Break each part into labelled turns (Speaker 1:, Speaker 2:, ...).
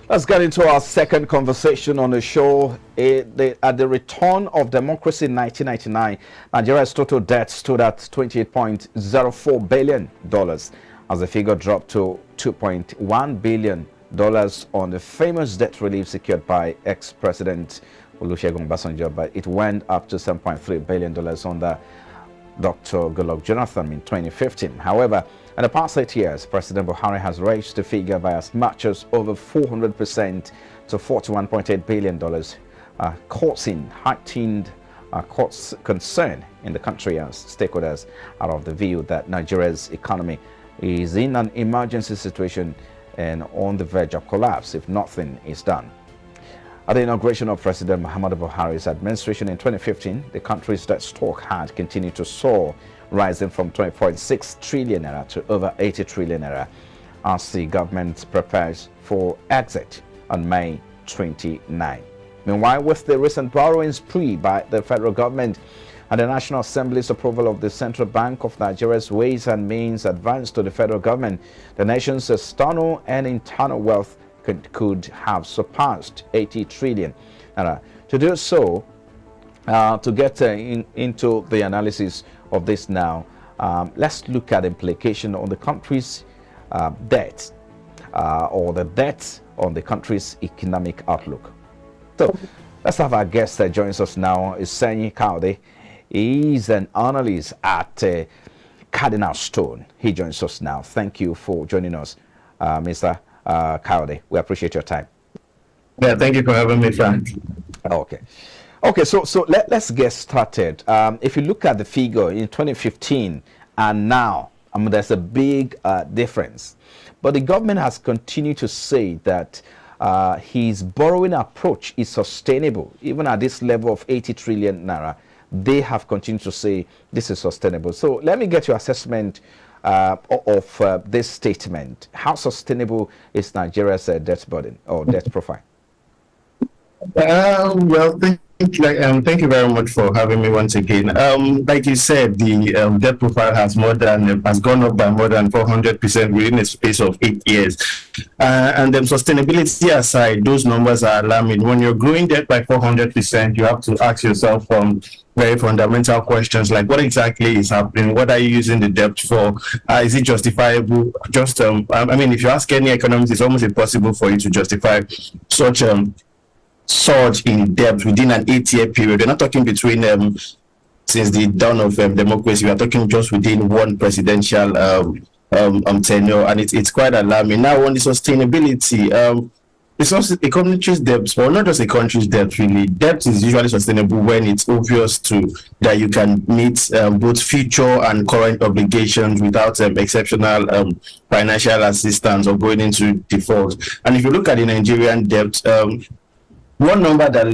Speaker 1: Let's get into our second conversation on the show. At the return of democracy in 1999, Nigeria's total debt stood at $28.04 billion as the figure dropped to $2.1 billion on the famous debt relief secured by ex-President Olusegun Obasanjo, but it went up to $7.3 billion under Dr. Goodluck Jonathan in 2015. However, in the past 8 years, President Buhari has raised the figure by as much as over 400% to $41.8 billion, causing heightened concern in the country as stakeholders are of the view that Nigeria's economy is in an emergency situation and on the verge of collapse if nothing is done. At the inauguration of President Muhammadu Buhari's administration in 2015, the country's debt stock had continued to soar, rising from 20.6 trillion naira to over 80 trillion naira as the government prepares for exit on May 29. Meanwhile, with the recent borrowing spree by the federal government and the National Assembly's approval of the Central Bank of Nigeria's Ways and Means advance to the federal government, the nation's external and internal wealth could have surpassed 80 trillion. To do so, to get into the analysis of this now, let's look at the implication on the country's debt or the debt on the country's economic outlook. So let's have our guest that joins us now, is Kayode. He's an analyst at Cardinal Stone. He joins us now. Thank you for joining us, Mr. Kayode. We appreciate your time.
Speaker 2: Yeah, thank you for having me, Frank.
Speaker 1: Okay, so let's get started. If you look at the figure in 2015 and now, there's a big difference. But the government has continued to say that his borrowing approach is sustainable. Even at this level of 80 trillion naira, they have continued to say this is sustainable. So let me get your assessment of this statement. How sustainable is Nigeria's debt burden or debt profile?
Speaker 2: Well, thank you very much for having me once again. Like you said, the debt profile has gone up by more than 400% within a space of 8 years. And sustainability aside, those numbers are alarming. When you're growing debt by 400%, you have to ask yourself very fundamental questions like what exactly is happening? What are you using the debt for? Is it justifiable? If you ask any economist, it's almost impossible for you to justify such surge in debt within an 8-year period. We're not talking between since the dawn of democracy. We are talking just within one presidential tenure, and it's quite alarming. Now, on the sustainability, it's also a country's debt, but not just a country's debt, really. Debt is usually sustainable when it's obvious that you can meet both future and current obligations without exceptional financial assistance or going into default. And if you look at the Nigerian debt, one number that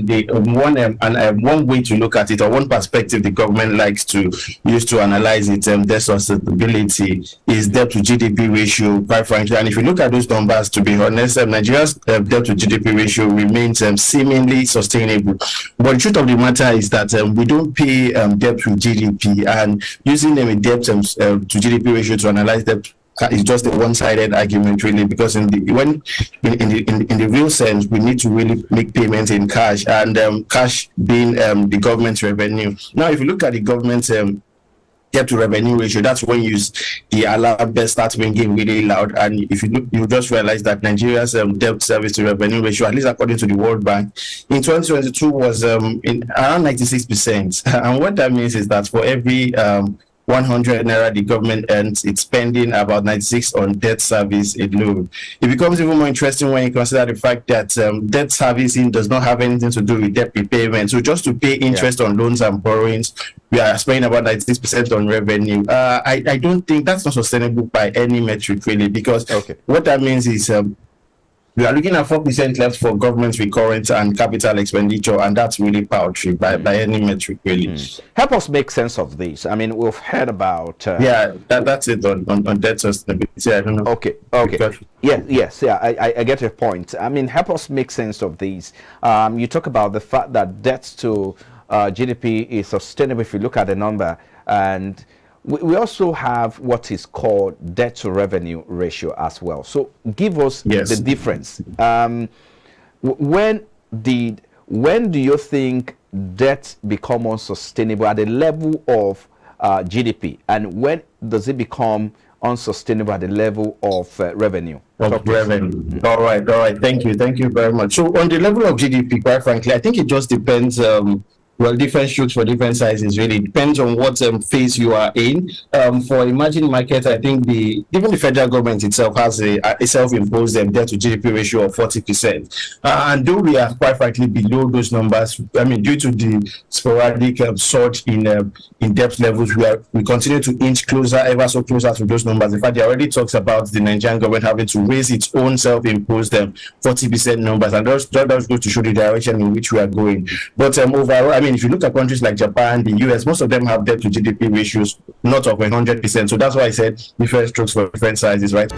Speaker 2: one way to look at it, or one perspective the government likes to use to analyze its debt sustainability is debt to GDP ratio, quite frankly. And if you look at those numbers, to be honest, Nigeria's debt to GDP ratio remains seemingly sustainable. But the truth of the matter is that we don't pay debt to GDP, and using a debt to GDP ratio to analyze debt is just a one-sided argument, really, because in the real sense, we need to really make payments in cash, and cash being the government's revenue. Now, if you look at the government's debt to revenue ratio, that's when the alarm bell starts ringing really loud. And if you look, you just realize that Nigeria's debt service to revenue ratio, at least according to the World Bank, in 2022 was in around 96%. And what that means is that for every 100 naira the government earns, it's spending about 96 on debt service alone. It becomes even more interesting when you consider the fact that debt servicing does not have anything to do with debt repayment. So just to pay interest on loans and borrowings, we are spending about 96% on revenue. I don't think that's not sustainable by any metric, really, because what that means is we are looking at 4% left for government recurrent and capital expenditure, and that's really paltry by any metric, really.
Speaker 1: Help us make sense of this. I mean, we've heard about...
Speaker 2: that's it on debt sustainability. I don't know.
Speaker 1: Okay. I get your point. I mean, help us make sense of these. You talk about the fact that debt to GDP is sustainable if you look at the number, and we also have what is called debt to revenue ratio as well. So give us the difference. When do you think debt become unsustainable at the level of GDP, and when does it become unsustainable at the level of revenue?
Speaker 2: Revenue. All right. Thank you very much. So on the level of GDP, quite frankly, I think it just depends. Well, different strokes for different sizes. Really depends on what phase you are in. For emerging markets, I think even the federal government itself has a self-imposed debt to GDP ratio of 40%. And though we are quite frankly below those numbers, I mean, due to the sporadic surge in debt levels, we continue to inch closer, ever so closer to those numbers. In fact, there already talks about the Nigerian government having to raise its own self-imposed 40% numbers, and that does go to show the direction in which we are going. But overall, I mean, if you look at countries like Japan, the US, most of them have debt to GDP ratios not of 100%. So that's why I said different strokes for different sizes, right?